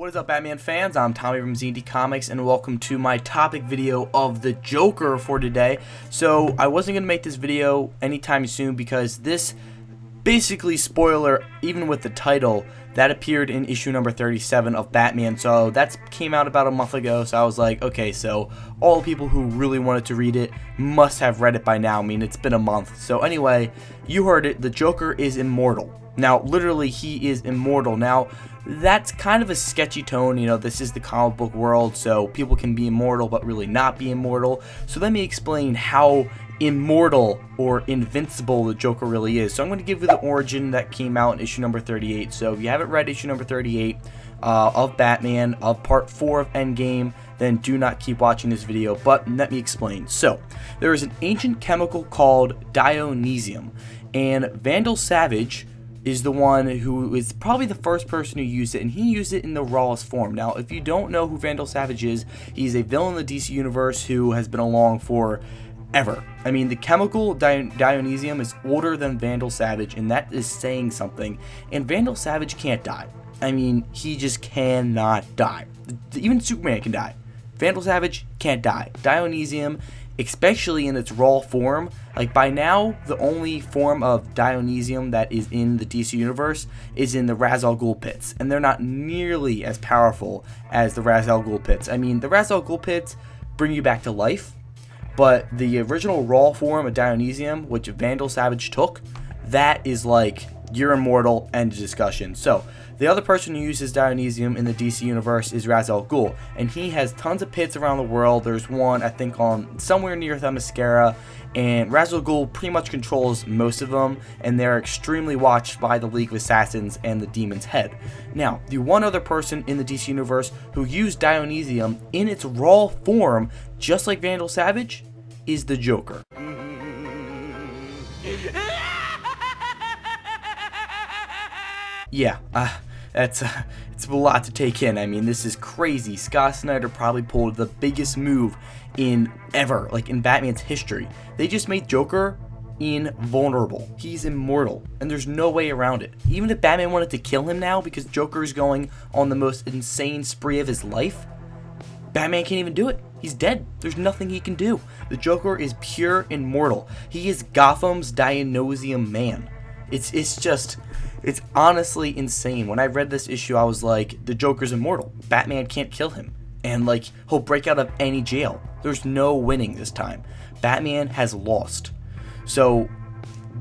What is up, Batman fans? I'm Tommy from Z&D Comics, and welcome to my topic video of the Joker for today. So, I wasn't going to make this video anytime soon because this, basically, spoiler, even with the title, that appeared in issue number 37 of Batman. So, that came out about a month ago, so I was like, okay, so all the people who really wanted to read it must have read it by now. I mean, it's been a month. So, anyway, you heard it. The Joker is immortal. Now, literally, he is immortal. Now, that's kind of a sketchy tone. You know, this is the comic book world, so people can be immortal but really not be immortal. So let me explain how immortal or invincible the Joker really is. So I'm going to give you the origin that came out in issue number 38. So if you haven't read issue number 38 of Batman, of part 4 of Endgame, then do not keep watching this video, but let me explain. So, there is an ancient chemical called Dionysium, and Vandal Savage is the one who is probably the first person who used it, and he used it in the rawest form. Now, if you don't know who Vandal Savage is, he's a villain in the DC universe who has been along for ever. I mean, the chemical Dionysium is older than Vandal Savage, and that is saying something. And Vandal Savage can't die. I mean, he just cannot die. Even Superman can die. Vandal Savage can't die. Dionysium, especially in its raw form, like by now, the only form of Dionysium that is in the DC universe is in the Ra's al Ghul pits, and they're not nearly as powerful as the Ra's al Ghul pits. I mean, the Ra's al Ghul pits bring you back to life, but the original raw form of Dionysium, which Vandal Savage took, that is like, you're immortal, end of discussion. So, the other person who uses Dionysium in the DC universe is Ra's al Ghul, and he has tons of pits around the world. There's one, I think, on somewhere near Themyscira, and Ra's al Ghul pretty much controls most of them, and they're extremely watched by the League of Assassins and the Demon's Head. Now, the one other person in the DC universe who used Dionysium in its raw form, just like Vandal Savage, is the Joker. Yeah, it's a lot to take in. I mean, this is crazy. Scott Snyder probably pulled the biggest move in ever, like in Batman's history. They just made Joker invulnerable. He's immortal, and there's no way around it. Even if Batman wanted to kill him now because Joker is going on the most insane spree of his life, Batman can't even do it. He's dead. There's nothing he can do. The Joker is pure immortal. He is Gotham's Dionysium man. It's honestly insane. When I read this issue, I was like, the Joker's immortal. Batman can't kill him. And like, he'll break out of any jail. There's no winning this time. Batman has lost. So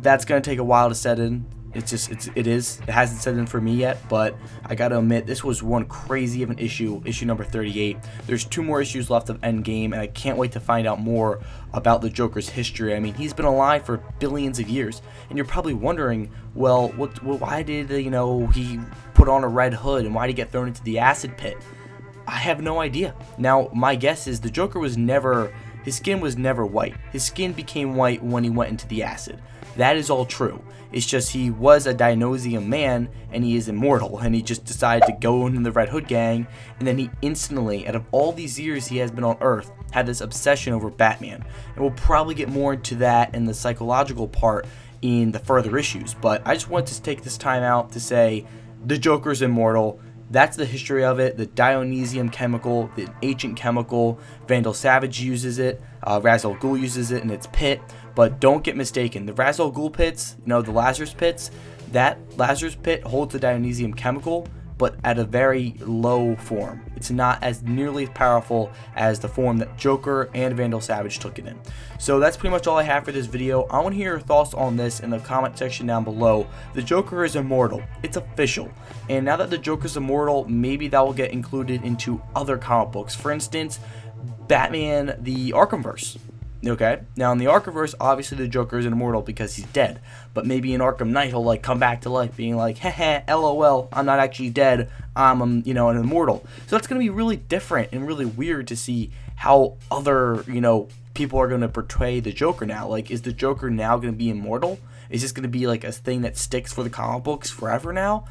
that's going to take a while to set in. It hasn't set in for me yet, but I gotta admit, this was one crazy of an issue number 38. There's 2 more issues left of Endgame, and I can't wait to find out more about the Joker's history. I mean, he's been alive for billions of years, and you're probably wondering, well, why did, he put on a red hood, and why did he get thrown into the acid pit? I have no idea. Now, my guess is the Joker his skin was never white. His skin became white when he went into the acid. That is all true. It's just he was a Dionysium man, and he is immortal, and he just decided to go into the Red Hood gang, and then he instantly, out of all these years he has been on Earth, had this obsession over Batman. And we'll probably get more into that and the psychological part in the further issues, but I just wanted to take this time out to say the Joker's immortal. That's the history of it. The Dionysium chemical, the ancient chemical. Vandal Savage uses it. Ra's al Ghul uses it in its pit. But don't get mistaken. The Ra's al Ghul pits, the Lazarus pits, that Lazarus pit holds the Dionysium chemical, but at a very low form. It's not as nearly as powerful as the form that Joker and Vandal Savage took it in. So that's pretty much all I have for this video. I want to hear your thoughts on this in the comment section down below. The Joker is immortal. It's official. And now that the Joker is immortal, maybe that will get included into other comic books. For instance, Batman, the Arkhamverse. Okay, now in the Arkhamverse, obviously the Joker is immortal because he's dead, but maybe in Arkham Knight he'll like come back to life being like, heh, lol, I'm not actually dead, I'm an immortal. So that's going to be really different and really weird to see how other, people are going to portray the Joker now. Like, is the Joker now going to be immortal? Is this going to be like a thing that sticks for the comic books forever now?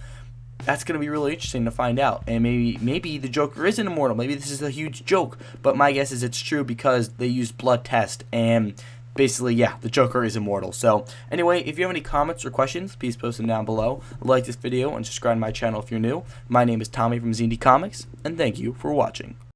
That's going to be really interesting to find out. And maybe the Joker isn't immortal. Maybe this is a huge joke. But my guess is it's true because they used blood test. And basically, yeah, the Joker is immortal. So anyway, if you have any comments or questions, please post them down below. Like this video and subscribe to my channel if you're new. My name is Tommy from ZD Comics, and thank you for watching.